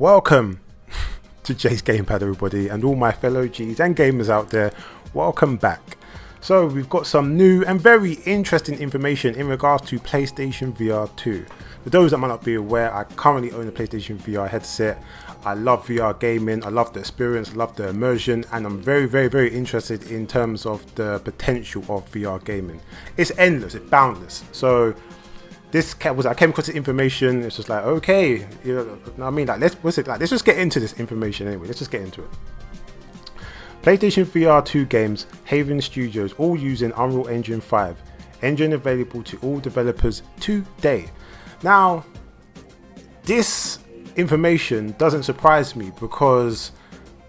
Welcome to Jay's Gamepad, everybody, and all my fellow G's and gamers out there. Welcome back. So we've got some new and very interesting information in regards to PlayStation VR2. For those that might not be aware, I currently own a PlayStation VR headset. I love VR gaming, I love the experience, I love the immersion, and I'm very interested in terms of the potential of VR gaming. It's endless, it's boundless. So I came across this information. It's just like, okay, you know what I mean? Like, let's just get into this information anyway. Let's just get into it. PlayStation VR2 games, Haven Studios, all using Unreal Engine 5. Engine available to all developers today. Now, this information doesn't surprise me because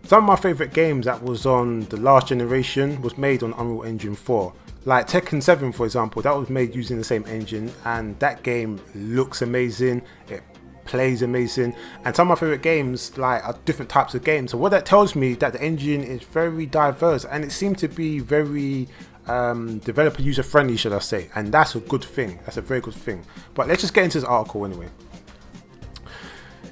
some of my favorite games that was on the last generation was made on Unreal Engine 4. Like Tekken 7, for example, that was made using the same engine, and that game looks amazing, it plays amazing, and some of my favorite games like are different types of games. So what that tells me that the engine is very diverse, and it seems to be very developer user friendly, should I say, and that's a good thing. That's a very good thing. But let's just get into this article anyway.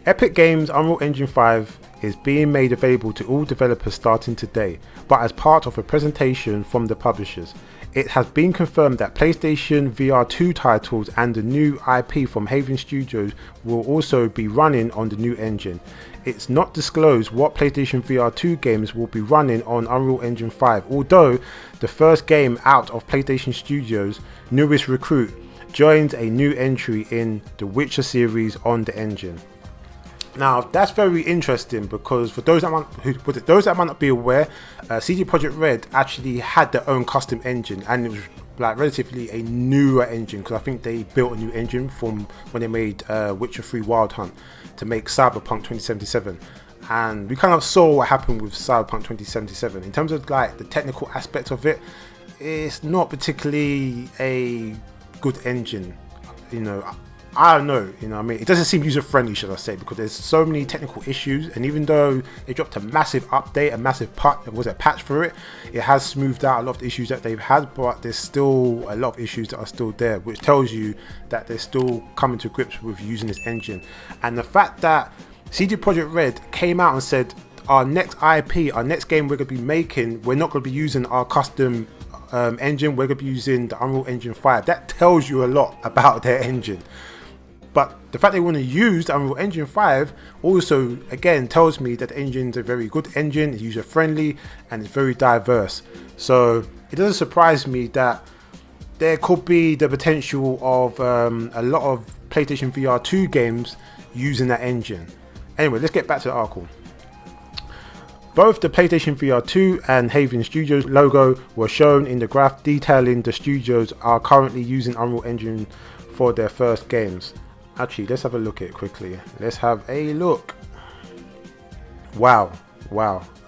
Epic Games' Unreal Engine 5 is being made available to all developers starting today, but as part of a presentation from the publishers. It has been confirmed that PlayStation VR2 titles and the new IP from Haven Studios will also be running on the new engine. It's not disclosed what PlayStation VR2 games will be running on Unreal Engine 5, although the first game out of PlayStation Studios' newest recruit joins a new entry in the Witcher series on the engine. Now that's very interesting because for those that might not be aware, CD Projekt Red actually had their own custom engine, and it was like relatively a newer engine because I think they built a new engine from when they made Witcher 3 Wild Hunt to make Cyberpunk 2077, and we kind of saw what happened with Cyberpunk 2077 in terms of like the technical aspect of it. It's not particularly a good engine, you know. I don't know, you know what I mean? It doesn't seem user-friendly, should I say, because there's so many technical issues, and even though they dropped a massive update, a massive patch for it, it has smoothed out a lot of the issues that they've had, but there's still a lot of issues that are still there, which tells you that they're still coming to grips with using this engine. And the fact that CD Projekt Red came out and said, our next IP, our next game we're going to be making, we're not going to be using our custom engine, we're going to be using the Unreal Engine 5. That tells you a lot about their engine. But the fact they want to use the Unreal Engine 5 also, again, tells me that the engine's a very good engine, it's user-friendly, and it's very diverse. So it doesn't surprise me that there could be the potential of a lot of PlayStation VR2 games using that engine. Anyway, let's get back to the article. Both the PlayStation VR2 and Haven Studios logo were shown in the graph detailing the studios are currently using Unreal Engine for their first games. Actually, let's have a look at it quickly. Let's have a look. Wow.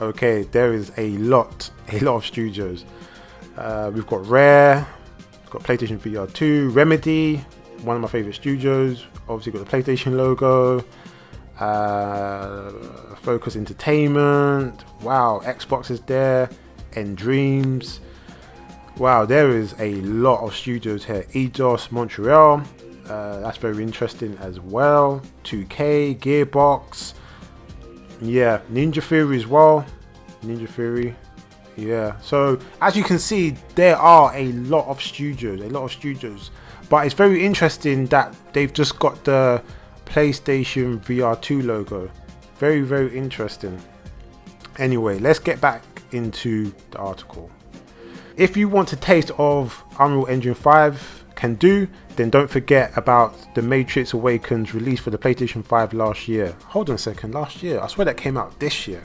Okay, there is a lot of studios. We've got Rare, we've got PlayStation VR2, Remedy, one of my favorite studios. Obviously, got the PlayStation logo. Focus Entertainment. Wow, Xbox is there. And Dreams. Wow, there is a lot of studios here. Eidos Montreal. That's very interesting as well. 2K, Gearbox, yeah, Ninja Theory as well. Ninja Theory, yeah. So as you can see, there are a lot of studios, but it's very interesting that they've just got the PlayStation VR2 logo. Very interesting. Anyway, let's get back into the article. If you want a taste of Unreal Engine 5 can do, then don't forget about the Matrix Awakens release for the PlayStation 5 last year. Hold on a second, last year? I swear that came out this year.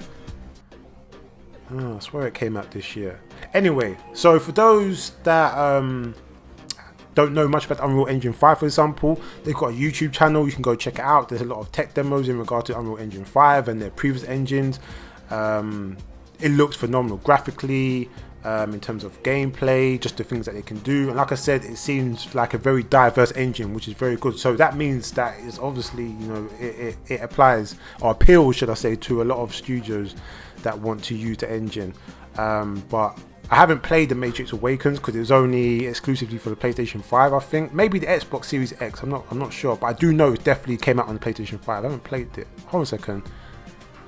I swear it came out this year. Anyway, so for those that don't know much about Unreal Engine 5, for example, they've got a YouTube channel, you can go check it out. There's a lot of tech demos in regard to Unreal Engine 5 and their previous engines. It looks phenomenal graphically, in terms of gameplay, just the things that they can do, and like I said, it seems like a very diverse engine, which is very good. So that means that it's obviously, you know, it applies or appeals, should I say, to a lot of studios that want to use the engine. But I haven't played the Matrix Awakens because it was only exclusively for the PlayStation 5, I think. Maybe the Xbox Series X, I'm not sure, but I do know it definitely came out on the PlayStation 5. I haven't played it. Hold on a second.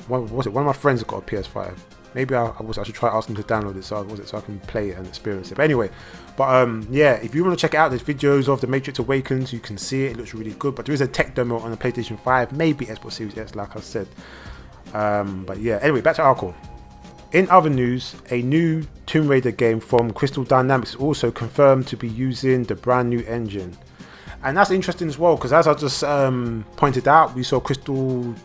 one of my friends got a PS5. Maybe I should try asking him to download it so I can play it and experience it. But anyway, yeah, if you want to check it out, there's videos of The Matrix Awakens. You can see it. It looks really good. But there is a tech demo on the PlayStation 5, maybe Xbox Series X, like I said. But yeah, anyway, back to Arcor. In other news, a new Tomb Raider game from Crystal Dynamics is also confirmed to be using the brand new engine. And that's interesting as well, because as I just pointed out, we saw Eidos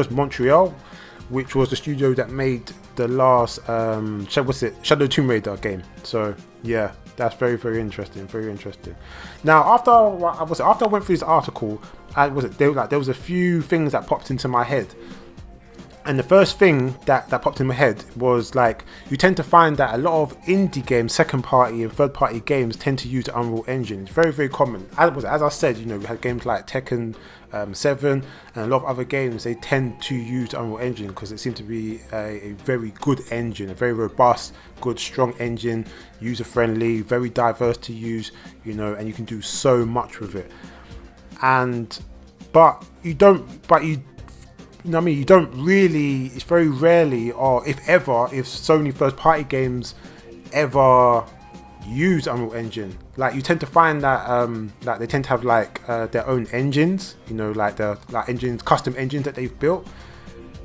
Montreal, which was the studio that made the last Shadow Tomb Raider game. So yeah, that's very, very interesting. Very interesting. Now, after I went through this article, there was a few things that popped into my head. And the first thing that popped in my head was like, you tend to find that a lot of indie games, second party and third party games tend to use the Unreal Engine. It's very, very common. As I said, you know, we had games like Tekken 7 and a lot of other games, they tend to use the Unreal Engine because it seems to be a very good engine, a very robust, good, strong engine, user friendly, very diverse to use, you know, and you can do so much with it. But you know what I mean? You don't really, it's very rarely, or if ever, if Sony first party games ever use Unreal Engine. Like, you tend to find that like they tend to have like their own engines, you know, like the engines, custom engines that they've built.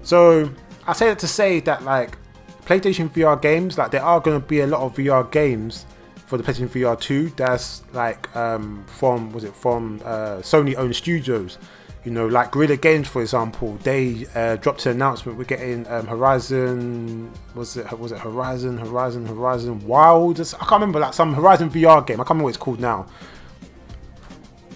So I say that to say that like PlayStation VR games, like there are going to be a lot of VR games for the PlayStation VR 2 that's like from Sony owned studios. You know, like Guerrilla Games, for example, they dropped an announcement. We're getting Horizon. Was it Horizon Wild? I can't remember, like some Horizon VR game. I can't remember what it's called now.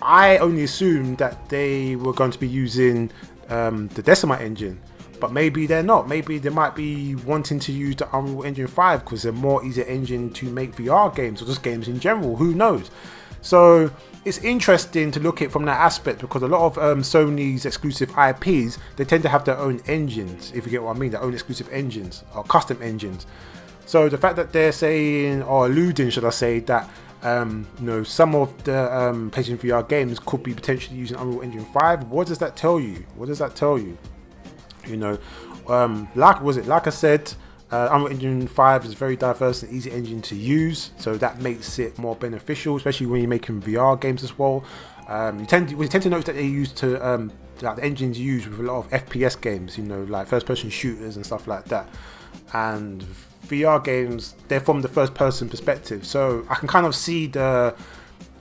I only assumed that they were going to be using the Decima engine, but maybe they're not. Maybe they might be wanting to use the Unreal Engine 5 because they're more easier engine to make VR games or just games in general. Who knows? So it's interesting to look at it from that aspect, because a lot of Sony's exclusive IPs, they tend to have their own engines, if you get what I mean, their own exclusive engines or custom engines. So the fact that they're saying, or alluding, should I say, that you know, some of the PlayStation VR games could be potentially using Unreal Engine 5, what does that tell you? What does that tell you? You know, like I said, Unreal Engine 5 is a very diverse and easy engine to use, so that makes it more beneficial, especially when you're making VR games as well. We tend to notice that they use like the engines used with a lot of FPS games, you know, like first-person shooters and stuff like that. And VR games, they're from the first-person perspective, so I can kind of see the,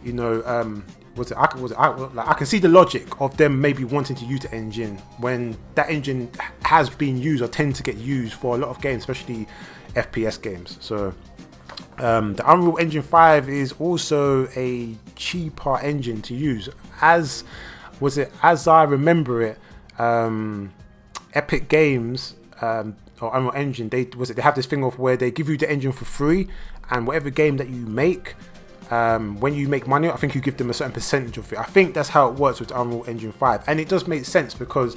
you know, I can see the logic of them maybe wanting to use the engine when that engine has been used or tend to get used for a lot of games, especially FPS games. So the Unreal Engine 5 is also a cheaper engine to use. As I remember it, Epic Games or Unreal Engine, they have this thing of where they give you the engine for free, and whatever game that you make, when you make money, I think you give them a certain percentage of it. I think that's how it works with Unreal Engine 5, and it does make sense because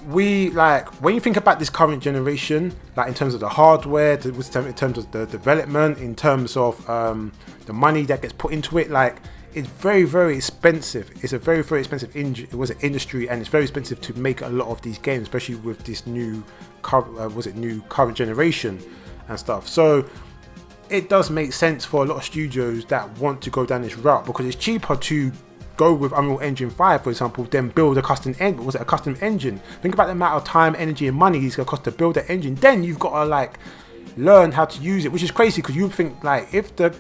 when you think about this current generation, like in terms of the hardware, in terms of the development, in terms of the money that gets put into it, like it's very, very expensive. It's a very, very expensive industry, and it's very expensive to make a lot of these games, especially with this new current generation and stuff. So it does make sense for a lot of studios that want to go down this route, because it's cheaper to go with Unreal Engine 5, for example, then build a custom engine. Think about the amount of time, energy and money it's going to cost to build that engine. Then you've got to like learn how to use it, which is crazy, because you would think like if the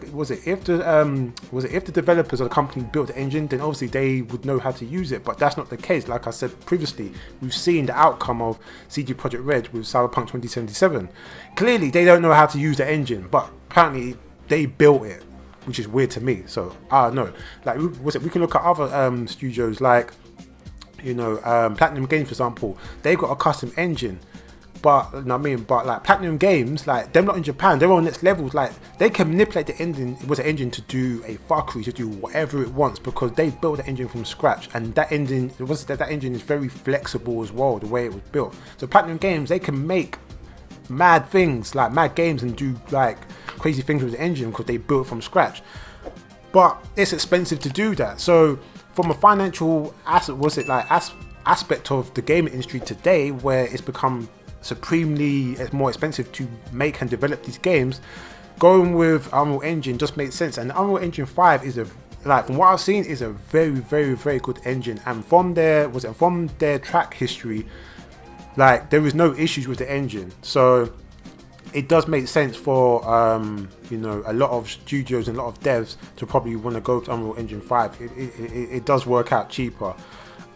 developers or the company built the engine, then obviously they would know how to use it, but that's not the case. Like I said previously, we've seen the outcome of CD Projekt Red with Cyberpunk 2077. Clearly they don't know how to use the engine, but apparently they built it, which is weird to me. So I don't know, like we can look at other studios like, you know, Platinum Games, for example. They've got a custom engine, but you know what I mean, but like Platinum Games, like they're not in Japan, they're on next levels. Like they can manipulate the engine to do a fuckery, to do whatever it wants, because they built the engine from scratch, and that engine is very flexible as well, the way it was built. So Platinum Games, they can make mad things, like mad games, and do like crazy things with the engine because they built it from scratch. But it's expensive to do that. So from a financial aspect of the gaming industry today, where it's become supremely more expensive to make and develop these games, going with Unreal Engine just makes sense. And Unreal Engine 5 is from what I've seen, is a very, very, very good engine. And from their track history, like, there is no issues with the engine. So it does make sense for you know, a lot of studios and a lot of devs to probably want to go to Unreal Engine 5. It does work out cheaper.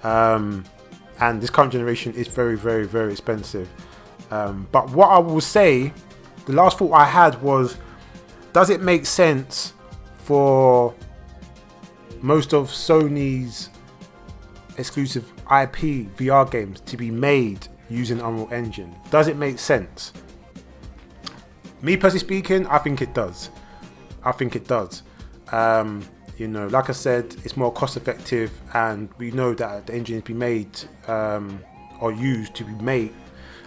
And this current generation is very, very, very expensive. But what I will say, the last thought I had was, does it make sense for most of Sony's exclusive IP VR games to be made using Unreal Engine? Does it make sense? Me personally speaking, I think it does. I think it does. You know, like I said, it's more cost effective, and we know that the engine has been made or used to make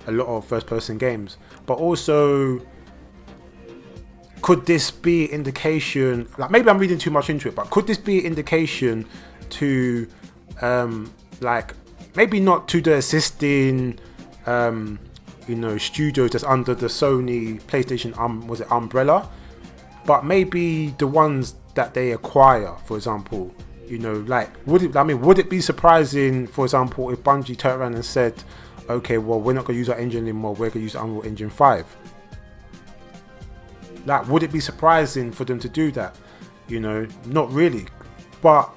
a lot of first person games. But also, could this be indication, like, maybe I'm reading too much into it, but could this be indication to like, maybe not to the existing you know, studios that's under the Sony PlayStation umbrella, but maybe the ones that they acquire, for example? You know, like, would it be surprising, for example, if Bungie turned around and said, okay, well, we're not going to use our engine anymore, we're going to use Unreal Engine 5? Like, would it be surprising for them to do that? You know, not really. But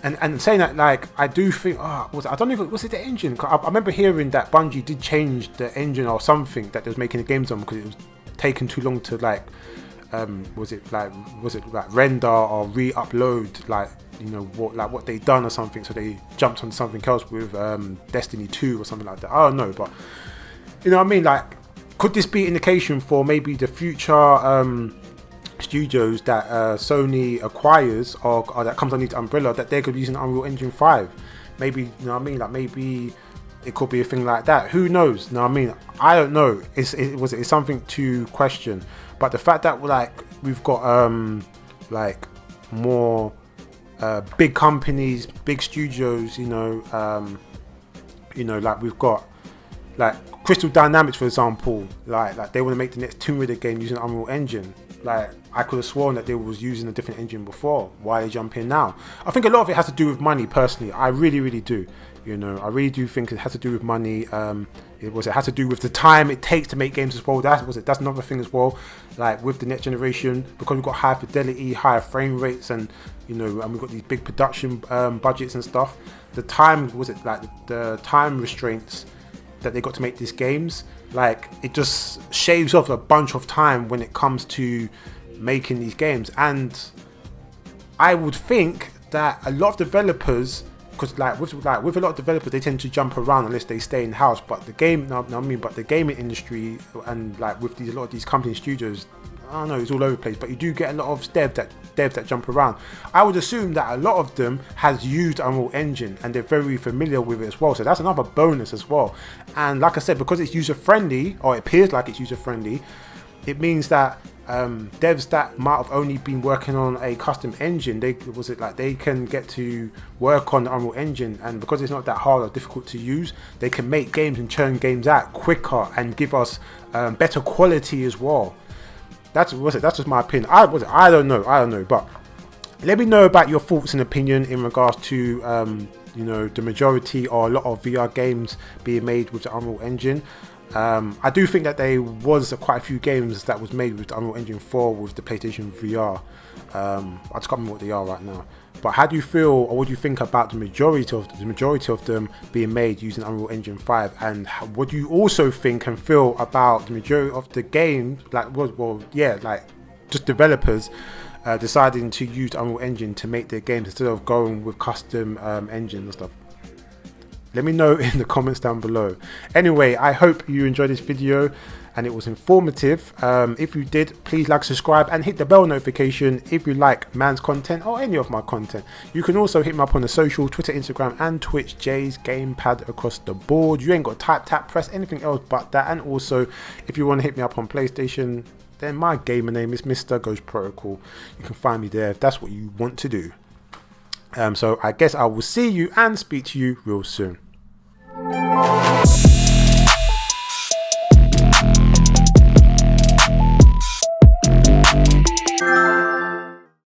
and saying that, like, I do think, was it the engine? I remember hearing that Bungie did change the engine or something that they was making the games on, because it was taking too long to, like, was it like render or re-upload, like, you know, what they done or something, so they jumped on something else with Destiny 2 or something like that. I don't know, but you know what I mean? Like, could this be indication for maybe the future studios that Sony acquires or that comes underneath the umbrella, that they could be using Unreal Engine 5? Maybe, you know what I mean? Like, maybe it could be a thing like that. Who knows? You know what I mean? I don't know. It's something to question. But the fact that, like, we've got like, more big companies, big studios, you know, like, we've got, like, Crystal Dynamics, for example, like they want to make the next Tomb Raider game using Unreal Engine. Like, I could have sworn that they was using a different engine before. Why they jump in now? I think a lot of it has to do with money, personally. I really, really do. You know, I really do think it has to do with money. It has to do with the time it takes to make games as well. That's another thing as well. Like, with the next generation, because we've got high fidelity, higher frame rates, and, you know, and we've got these big production budgets and stuff. The time restraints that they got to make these games, like, it just shaves off a bunch of time when it comes to making these games. And I would think that a lot of developers, because with a lot of developers, they tend to jump around unless they stay in house. But the gaming industry, and, like, with a lot of these company studios, I don't know, it's all over the place. But you do get a lot of devs that jump around. I would assume that a lot of them has used Unreal Engine and they're very familiar with it as well. So that's another bonus as well. And like I said, because it's user friendly, or it appears like it's user friendly, it means that devs that might have only been working on a custom engine, they can get to work on the Unreal Engine, and because it's not that hard or difficult to use, they can make games and churn games out quicker and give us better quality as well. That's just my opinion. I don't know, but let me know about your thoughts and opinion in regards to you know, the majority or a lot of VR games being made with the Unreal Engine. I do think that there was quite a few games that was made with the Unreal Engine 4 with the PlayStation VR. I just can't remember what they are right now. But how do you feel, or what do you think about the majority of them being made using Unreal Engine 5? And what do you also think and feel about the majority of the games, like, just developers deciding to use Unreal Engine to make their games instead of going with custom engines and stuff? Let me know in the comments down below. Anyway, I hope you enjoyed this video and it was informative. If you did, please like, subscribe, and hit the bell notification if you like man's content or any of my content. You can also hit me up on the social, Twitter, Instagram, and Twitch, Jay's Gamepad across the board. You ain't got to type, tap, press anything else but that. And also, if you want to hit me up on PlayStation, then my gamer name is MrGhostProtocol. You can find me there if that's what you want to do. So I guess I will see you and speak to you real soon. bye.